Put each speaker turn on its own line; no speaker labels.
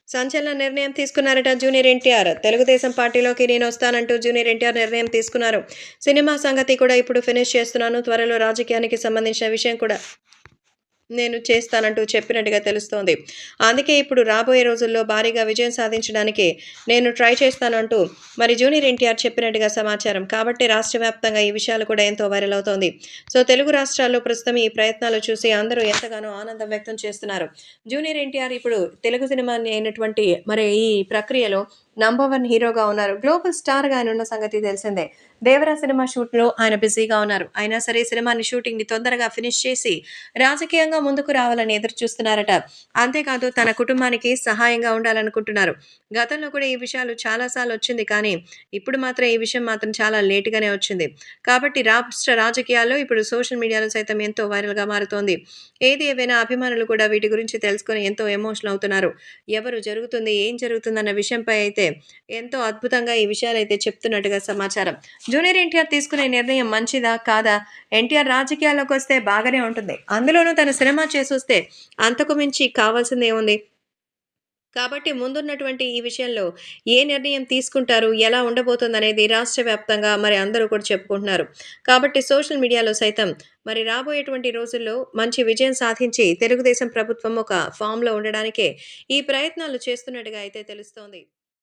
సంచలన నిర్ణయం తీసుకున్నారట జూనియర్ ఎన్టీఆర్. తెలుగుదేశం పార్టీలోకి నేనొస్తానంటూ జూనియర్ ఎన్టీఆర్ నిర్ణయం తీసుకున్నారు. సినిమా సంగతి కూడా ఇప్పుడు ఫినిష్ చేస్తున్నాను. త్వరలో రాజకీయానికి సంబంధించిన విషయం కూడా నేను చేస్తానంటూ చెప్పినట్టుగా తెలుస్తోంది. అందుకే ఇప్పుడు రాబోయే రోజుల్లో భారీగా విజయం సాధించడానికి నేను ట్రై చేస్తానంటూ మరి జూనియర్ ఎన్టీఆర్ చెప్పినట్టుగా సమాచారం. కాబట్టి రాష్ట్ర వ్యాప్తంగా ఈ విషయాలు కూడా ఎంతో వైరల్ అవుతోంది. సో తెలుగు రాష్ట్రాల్లో ప్రస్తుతం ఈ ప్రయత్నాలు చూసి అందరూ ఎంతగానో ఆనందం వ్యక్తం చేస్తున్నారు. జూనియర్ ఎన్టీఆర్ ఇప్పుడు తెలుగు సినిమా అయినటువంటి మరి ఈ ప్రక్రియలో నంబర్ 1 హీరోగా ఉన్నారు. గ్లోబల్ స్టార్‌గా ఆయన ఉన్న సంగతి తెలిసిందే. 'దేవరా' సినిమా షూట్‌లో ఆయన బిజీగా ఉన్నారు. అయినా సరే సినిమాని షూటింగ్‌ని తొందరగా ఫినిష్ చేసి రాజకీయంగా ముందుకు రావాలని ఎదురు చూస్తున్నారట. అంతేకాదు తన కుటుంబానికి సహాయంగా ఉండాలనుకుంటున్నారు. గతంలో కూడా ఈ విషయాలు చాలా సార్లు వచ్చింది కానీ, ఇప్పుడు మాత్రం ఈ విషయం మాత్రం చాలా లేట్‌గానే వచ్చింది. కాబట్టి రాష్ట్ర రాజకీయాల్లో ఇప్పుడు సోషల్ మీడియాలో సైతం ఎంతో వైరల్‌గా మారుతోంది. ఏది ఏవైనా అభిమానులు కూడా వీటి గురించి తెలుసుకొని ఎంతో ఎమోషనల్ అవుతున్నారు. ఎవరు జరుగుతుంది, ఏం జరుగుతుందన్న విషయంపై అయితే ఎంతో అద్భుతంగా ఈ విషయాలైతే చెప్తున్నట్టుగా సమాచారం. జూనియర్ ఎన్టీఆర్ తీసుకునే నిర్ణయం మంచిదా? కాదా? ఎన్టీఆర్ రాజకీయాల్లోకొస్తే బాగానే ఉంటుంది. అందులోనూ తను సినిమా చేసొస్తే అంతకు మించి కావాల్సిందేముంది? కాబట్టి ముందున్నటువంటి ఈ విషయంలో ఏ నిర్ణయం తీసుకుంటారు? ఎలా ఉండబోతుందనేది రాష్ట్ర వ్యాప్తంగా మరి అందరూ కూడా చెప్పుకుంటున్నారు. కాబట్టి సోషల్ మీడియాలో సైతం మరి రాబోయేటువంటి రోజుల్లో మంచి విజయం సాధించి తెలుగుదేశం ప్రభుత్వం ఒక ఫామ్‌లో ఉండడానికే ఈ ప్రయత్నాలు చేస్తున్నట్టుగా అయితే తెలుస్తోంది.